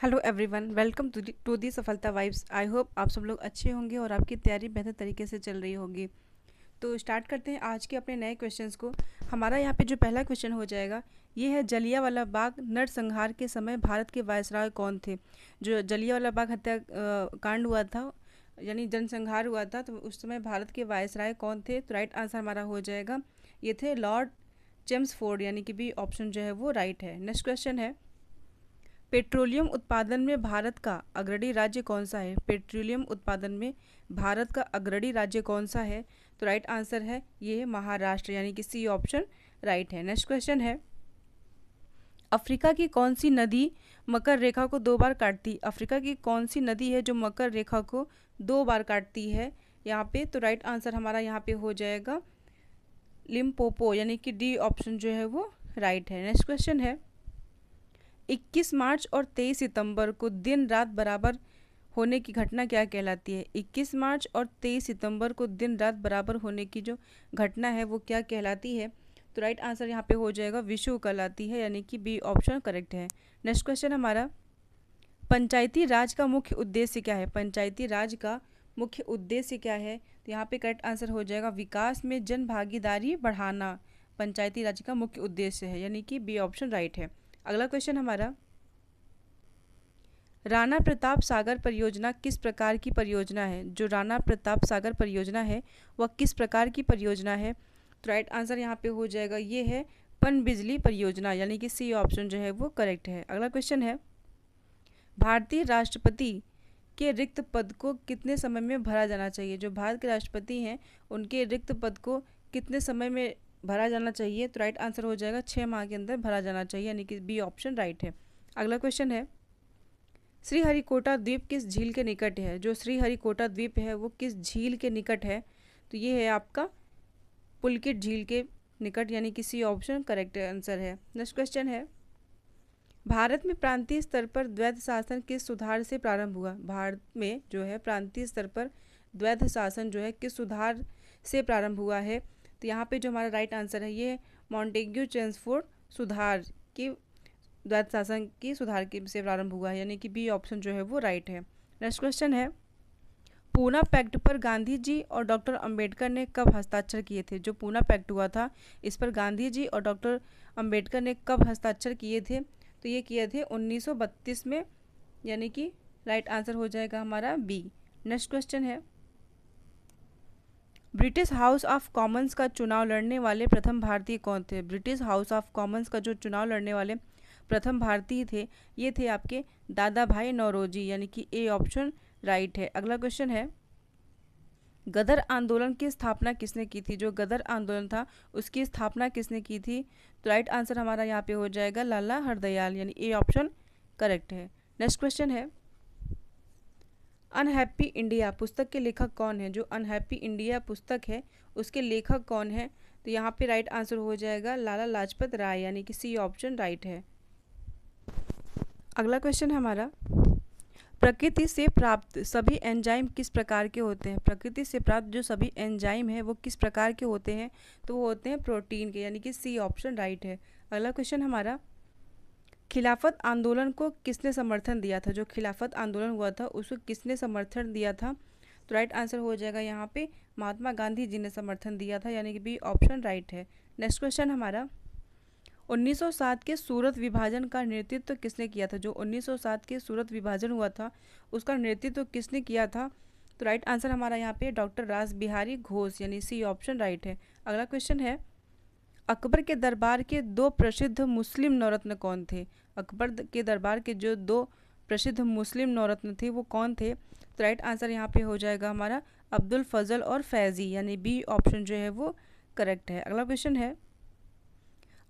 Hello everyone, welcome to the Safalta vibes. I hope आप सब लोग अच्छे होंगे और आपकी तैयारी बेहतर तरीके से चल रही होगी। तो स्टार्ट करते हैं आज के अपने नए क्वेश्चंस को। हमारा यहाँ पे जो पहला क्वेश्चन हो जाएगा ये है, जलियांवाला बाग नरसंहार के समय भारत के वायसराय कौन थे। जो जलियांवाला बाग हत्या कांड हुआ था, यानी जनसंहार हुआ था, तो उस समय भारत के वायसराय कौन थे। तो राइट आंसर हमारा हो जाएगा ये थे लॉर्ड चेम्सफोर्ड, यानी कि बी ऑप्शन जो है वो राइट है। नेक्स्ट क्वेश्चन है, पेट्रोलियम उत्पादन में भारत का अग्रणी राज्य कौन सा है। पेट्रोलियम उत्पादन में भारत का अग्रणी राज्य कौन सा है। तो राइट आंसर है ये है महाराष्ट्र, यानी कि सी ऑप्शन राइट है। नेक्स्ट क्वेश्चन है, अफ्रीका की कौन सी नदी मकर रेखा को 2 बार काटती। अफ्रीका की कौन सी नदी है जो मकर रेखा को 2 बार काटती है यहाँ पे। तो राइट आंसर हमारा यहाँ पे हो जाएगा लिम्पोपो, यानी कि डी ऑप्शन जो है वो राइट है। नेक्स्ट क्वेश्चन है, 21 मार्च और 23 सितंबर को दिन रात बराबर होने की घटना क्या कहलाती है। 21 मार्च और 23 सितंबर को दिन रात बराबर होने की जो घटना है वो क्या कहलाती है। तो राइट आंसर यहाँ पे हो जाएगा विषुव कहलाती है, यानी कि बी ऑप्शन करेक्ट है। नेक्स्ट क्वेश्चन हमारा, पंचायती राज का मुख्य उद्देश्य क्या है। पंचायती राज का मुख्य उद्देश्य क्या है। तो यहाँ पे करेक्ट आंसर हो जाएगा विकास में जन भागीदारी बढ़ाना, पंचायती राज का मुख्य उद्देश्य है, यानी कि बी ऑप्शन राइट है। अगला क्वेश्चन हमारा, राणा प्रताप सागर परियोजना किस प्रकार की परियोजना है। जो राणा प्रताप सागर परियोजना है वह किस प्रकार की परियोजना है। तो राइट आंसर यहाँ पे हो जाएगा ये है पनबिजली परियोजना, यानी कि सी ऑप्शन जो है वो करेक्ट है। अगला क्वेश्चन है, भारतीय राष्ट्रपति के रिक्त पद को कितने समय में भरा जाना चाहिए। जो भारत के राष्ट्रपति हैं उनके रिक्त पद को कितने समय में भरा जाना चाहिए। तो राइट आंसर हो जाएगा 6 माह के अंदर भरा जाना चाहिए, यानी कि बी ऑप्शन राइट है। अगला क्वेश्चन है, श्रीहरिकोटा द्वीप किस झील के निकट है। जो श्रीहरिकोटा द्वीप है वो किस झील के निकट है। तो ये है आपका पुलकित झील के निकट, यानी कि सी ऑप्शन करेक्ट आंसर है। नेक्स्ट क्वेश्चन है, भारत में प्रांतीय स्तर पर द्वैध शासन किस सुधार से प्रारंभ हुआ। भारत में जो है प्रांतीय स्तर पर द्वैध शासन जो है किस सुधार से प्रारंभ हुआ है। तो यहाँ पे जो हमारा राइट आंसर है ये मॉन्टेग्यू चेम्सफोर्ड सुधार की द्वैध शासन की सुधार के से प्रारंभ हुआ है, यानी कि बी ऑप्शन जो है वो राइट है। नेक्स्ट क्वेश्चन है, पूना पैक्ट पर गांधी जी और डॉक्टर अंबेडकर ने कब हस्ताक्षर किए थे। जो पूना पैक्ट हुआ था इस पर गांधी जी और डॉक्टर अंबेडकर ने कब हस्ताक्षर किए थे। तो ये किए थे 1932 में, यानी कि राइट आंसर हो जाएगा हमारा बी। नेक्स्ट क्वेश्चन है, ब्रिटिश हाउस ऑफ कॉमन्स का चुनाव लड़ने वाले प्रथम भारतीय कौन थे। ब्रिटिश हाउस ऑफ कॉमन्स का जो चुनाव लड़ने वाले प्रथम भारतीय थे ये थे आपके दादा भाई नौरोजी, यानी कि ए ऑप्शन राइट है। अगला क्वेश्चन है, गदर आंदोलन की स्थापना किसने की थी। जो गदर आंदोलन था उसकी स्थापना किसने की थी। तो राइट आंसर हमारा यहाँ पे हो जाएगा लाला हरदयाल, यानी ए ऑप्शन करेक्ट है। नेक्स्ट क्वेश्चन है, अनहैप्पी इंडिया पुस्तक के लेखक कौन है। जो अनहैप्पी इंडिया पुस्तक है उसके लेखक कौन है। तो यहाँ पे राइट आंसर हो जाएगा लाला लाजपत राय, यानी कि सी ऑप्शन राइट है। अगला क्वेश्चन है हमारा, प्रकृति से प्राप्त सभी एंजाइम किस प्रकार के होते हैं। प्रकृति से प्राप्त जो सभी एंजाइम है वो किस प्रकार के होते हैं। तो वो होते हैं प्रोटीन के, यानी कि सी ऑप्शन राइट है। अगला क्वेश्चन हमारा, खिलाफत आंदोलन को किसने समर्थन दिया था। जो खिलाफत आंदोलन हुआ था उसको किसने समर्थन दिया था। तो राइट आंसर हो जाएगा यहाँ पे महात्मा गांधी जी ने समर्थन दिया था, यानी कि बी ऑप्शन राइट है। नेक्स्ट क्वेश्चन हमारा, 1907 के सूरत विभाजन का नेतृत्व किसने किया था। जो 1907 के सूरत विभाजन हुआ था उसका नेतृत्व किसने किया था। तो राइट आंसर हमारा यहाँ पे डॉक्टर रास बिहारी घोष, यानी सी ऑप्शन राइट है। अगला क्वेश्चन है, अकबर के दरबार के 2 प्रसिद्ध मुस्लिम नवरत्न कौन थे। अकबर के दरबार के जो 2 प्रसिद्ध मुस्लिम नवरत्न थे वो कौन थे। तो राइट आंसर यहाँ पे हो जाएगा हमारा अब्दुल फजल और फैजी, यानी बी ऑप्शन जो है वो करेक्ट है। अगला क्वेश्चन है,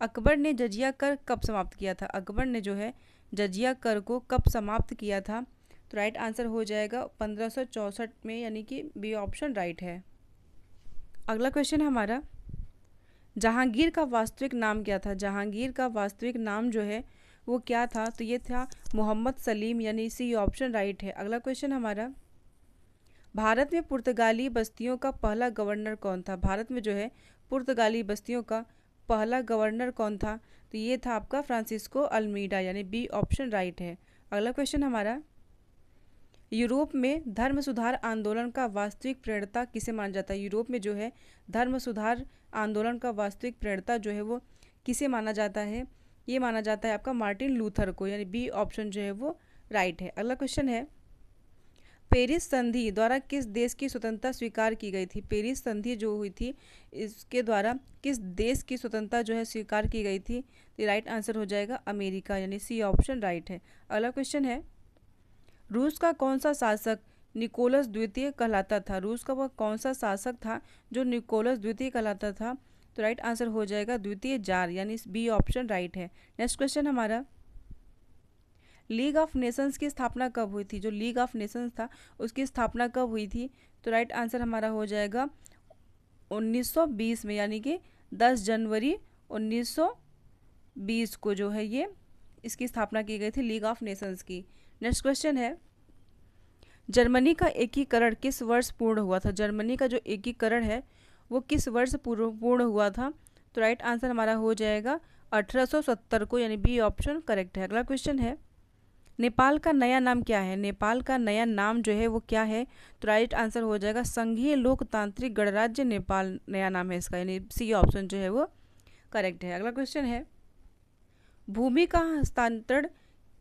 अकबर ने जजिया कर कब समाप्त किया था। अकबर ने जो है जजिया कर को कब समाप्त किया था। तो राइट आंसर हो जाएगा 1564 में, यानी कि बी ऑप्शन राइट है। अगला क्वेश्चन है हमारा, जहांगीर का वास्तविक नाम क्या था। जहांगीर का वास्तविक नाम जो है वो क्या था। तो ये था मोहम्मद सलीम, यानी सी ऑप्शन राइट है। अगला क्वेश्चन हमारा, भारत में पुर्तगाली बस्तियों का पहला गवर्नर कौन था। भारत में जो है पुर्तगाली बस्तियों का पहला गवर्नर कौन था। तो ये था आपका फ्रांसिस्को अल्मीडा, यानी बी ऑप्शन राइट है। अगला क्वेश्चन हमारा, यूरोप में धर्म सुधार आंदोलन का वास्तविक प्रेरणा किसे माना जाता है? यूरोप में जो है धर्म सुधार आंदोलन का वास्तविक प्रेरणा जो है वो किसे माना जाता है? ये माना जाता है आपका मार्टिन लूथर को, यानी बी ऑप्शन जो है वो राइट है। अगला क्वेश्चन है, पेरिस संधि द्वारा किस देश की स्वतंत्रता स्वीकार की गई थी? पेरिस संधि जो हुई थी इसके द्वारा किस देश की स्वतंत्रता जो है स्वीकार की गई थी? तो राइट आंसर हो जाएगा अमेरिका, यानी सी ऑप्शन राइट है। अगला क्वेश्चन है, रूस का कौन सा शासक निकोलस द्वितीय कहलाता था? रूस का वह कौन सा शासक था जो निकोलस द्वितीय कहलाता था? तो राइट आंसर हो जाएगा द्वितीय जार, यानी बी ऑप्शन राइट है। नेक्स्ट क्वेश्चन हमारा, लीग ऑफ नेशंस की स्थापना कब हुई थी? जो लीग ऑफ नेशंस था उसकी स्थापना कब हुई थी? तो राइट आंसर हमारा हो जाएगा 1920 में, यानी कि 10 जनवरी 1920 को जो है ये इसकी स्थापना की गई थी लीग ऑफ नेशंस की। नेक्स्ट क्वेश्चन है, जर्मनी का एकीकरण किस वर्ष पूर्ण हुआ था? जर्मनी का जो एकीकरण है वो किस वर्ष पूर्ण हुआ था? तो राइट आंसर हमारा हो जाएगा 1870 को, यानी बी ऑप्शन करेक्ट है। अगला क्वेश्चन है, नेपाल का नया नाम क्या है? नेपाल का नया नाम जो है वो क्या है? तो राइट आंसर हो जाएगा संघीय लोकतांत्रिक गणराज्य नेपाल नया नाम है इसका, यानी सी ऑप्शन जो है वो करेक्ट है। अगला क्वेश्चन है, भूमि का हस्तांतरण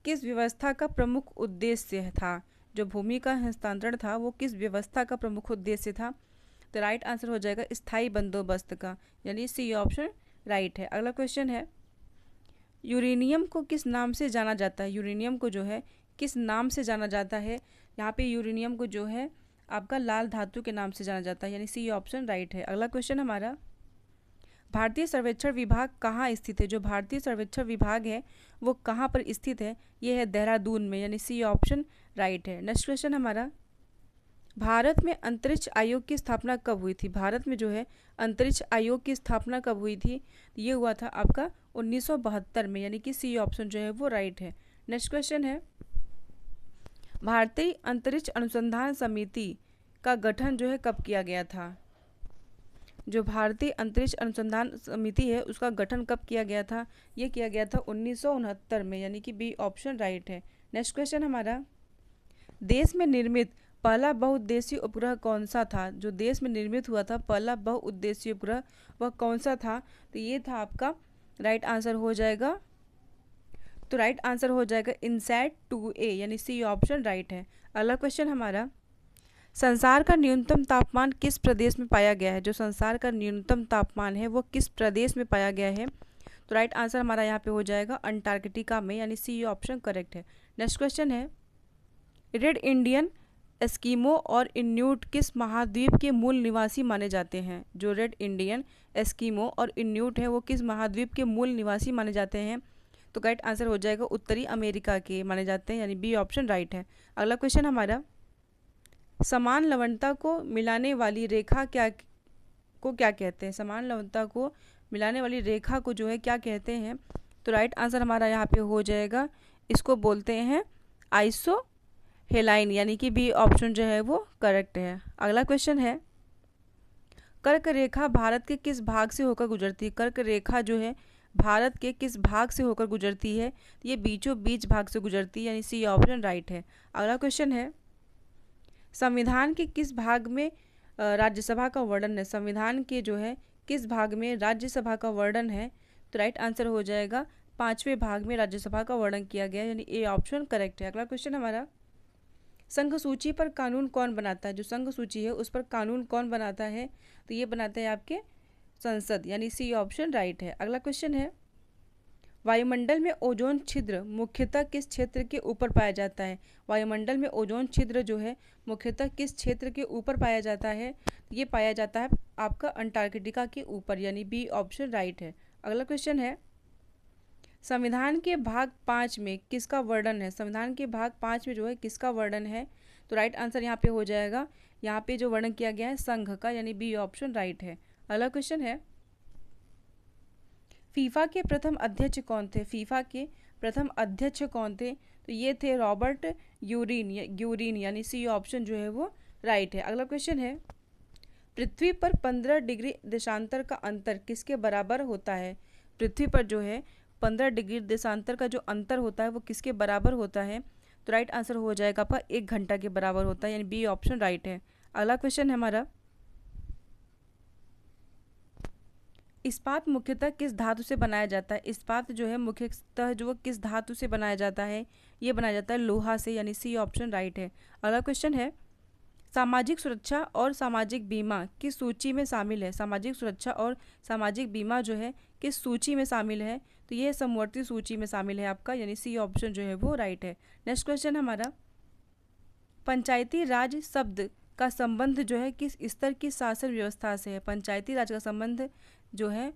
किस व्यवस्था का प्रमुख उद्देश्य था? जो भूमि का हस्तांतरण था वो किस व्यवस्था का प्रमुख उद्देश्य था? तो राइट आंसर हो जाएगा स्थायी बंदोबस्त का, यानी सी ऑप्शन राइट है। अगला क्वेश्चन है, यूरेनियम को किस नाम से जाना जाता है? यूरेनियम को जो है किस नाम से जाना जाता है? यहाँ पे यूरेनियम को जो है आपका लाल धातु के नाम से जाना जाता है, यानी सी ऑप्शन राइट है। अगला क्वेश्चन हमारा, भारतीय सर्वेक्षण विभाग कहाँ स्थित है? जो भारतीय सर्वेक्षण विभाग है वो कहाँ पर स्थित है? ये है देहरादून में, यानी सी ऑप्शन राइट है। नेक्स्ट क्वेश्चन हमारा, भारत में अंतरिक्ष आयोग की स्थापना कब हुई थी? भारत में जो है अंतरिक्ष आयोग की स्थापना कब हुई थी? ये हुआ था आपका 1972 में, यानी कि सी ऑप्शन जो है वो राइट है। नेक्स्ट क्वेश्चन है, भारतीय अंतरिक्ष अनुसंधान समिति का गठन जो है कब किया गया था? जो भारतीय अंतरिक्ष अनुसंधान समिति है उसका गठन कब किया गया था? ये किया गया था 1969 में, यानी कि बी ऑप्शन राइट है। नेक्स्ट क्वेश्चन हमारा, देश में निर्मित पहला बहुउद्देशीय उपग्रह कौन सा था? जो देश में निर्मित हुआ था पहला बहुउद्देशीय उपग्रह वह कौन सा था? तो ये था आपका राइट आंसर हो जाएगा, तो राइट आंसर हो जाएगा इनसैट 2A, यानी सी ऑप्शन राइट है। अगला क्वेश्चन हमारा, संसार का न्यूनतम तापमान किस प्रदेश में पाया गया है? जो संसार का न्यूनतम तापमान है वो किस प्रदेश में पाया गया है? तो राइट आंसर हमारा यहाँ पे हो जाएगा अंटार्कटिका में, यानी सी ऑप्शन करेक्ट है। नेक्स्ट क्वेश्चन है, रेड इंडियन एस्किमो और इन्यूट किस महाद्वीप के मूल निवासी माने जाते हैं? जो रेड इंडियन एस्किमो और इन्यूट है वो किस महाद्वीप के मूल निवासी माने जाते हैं? तो करेक्ट आंसर हो जाएगा उत्तरी अमेरिका के माने जाते हैं, यानी बी ऑप्शन राइट है। अगला क्वेश्चन हमारा, समान लवणता को मिलाने वाली रेखा क्या कहते हैं? समान लवणता को मिलाने वाली रेखा को जो है क्या कहते हैं? तो राइट आंसर हमारा यहाँ पे हो जाएगा, इसको बोलते हैं आइसो हेलाइन, यानी कि बी ऑप्शन जो है वो करेक्ट है। अगला क्वेश्चन है, कर्क रेखा भारत के किस भाग से होकर गुजरती है? कर्क रेखा जो है भारत के किस भाग से होकर गुजरती है? ये बीचों बीच भाग से गुजरती है, यानी सी ऑप्शन राइट है। अगला क्वेश्चन है, संविधान के किस भाग में राज्यसभा का वर्णन है? संविधान के जो है किस भाग में राज्यसभा का वर्णन है? तो राइट आंसर हो जाएगा 5वें भाग में राज्यसभा का वर्णन किया गया है, यानी ए ऑप्शन करेक्ट है। अगला क्वेश्चन हमारा, संघ सूची पर कानून कौन बनाता है? जो संघ सूची है उस पर कानून कौन बनाता है? तो ये बनाते हैं आपके संसद, यानी सी ऑप्शन राइट है। अगला क्वेश्चन है, वायुमंडल में ओजोन छिद्र मुख्यतः किस क्षेत्र के ऊपर पाया जाता है? वायुमंडल में ओजोन छिद्र जो है मुख्यतः किस क्षेत्र के ऊपर पाया जाता है? ये पाया जाता है आपका अंटार्कटिका के ऊपर, यानी बी ऑप्शन राइट है। अगला क्वेश्चन है, संविधान के भाग 5 में किसका वर्णन है? संविधान के भाग 5 में जो है किसका वर्णन है? तो राइट आंसर यहाँ पे हो जाएगा, यहाँ पे जो वर्णन किया गया है संघ का, यानी बी ऑप्शन राइट है। अगला क्वेश्चन है, फीफा के प्रथम अध्यक्ष कौन थे? फीफा के प्रथम अध्यक्ष कौन थे? तो ये थे रॉबर्ट ग्यूरिन, यानी सी ऑप्शन जो है वो राइट है। अगला क्वेश्चन है, पृथ्वी पर 15 डिग्री देशांतर का अंतर किसके बराबर होता है? पृथ्वी पर जो है 15 डिग्री देशांतर का जो अंतर होता है वो किसके बराबर होता है? तो राइट आंसर हो जाएगा आपका 1 घंटा के बराबर होता है, यानी बी ऑप्शन राइट है। अगला क्वेश्चन है हमारा, इस्पात मुख्यतः किस धातु से बनाया जाता है? इस्पात जो है मुख्यतः जो किस धातु से बनाया जाता है? ये बनाया जाता है लोहा से, यानी सी ऑप्शन राइट है। अगला क्वेश्चन है, सामाजिक सुरक्षा और सामाजिक बीमा किस सूची में शामिल है? सामाजिक सुरक्षा और सामाजिक बीमा जो है किस सूची में शामिल है? तो ये समवर्ती सूची में शामिल है आपका, यानी सी ऑप्शन जो है वो राइट है। नेक्स्ट क्वेश्चन हमारा, पंचायती राज शब्द का संबंध जो है किस स्तर की शासन व्यवस्था से है? पंचायती राज का संबंध जो है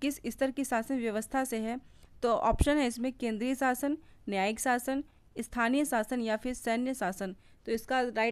किस स्तर की शासन व्यवस्था से है? तो ऑप्शन है इसमें केंद्रीय शासन, न्यायिक शासन, स्थानीय शासन या फिर सैन्य शासन। तो इसका राइट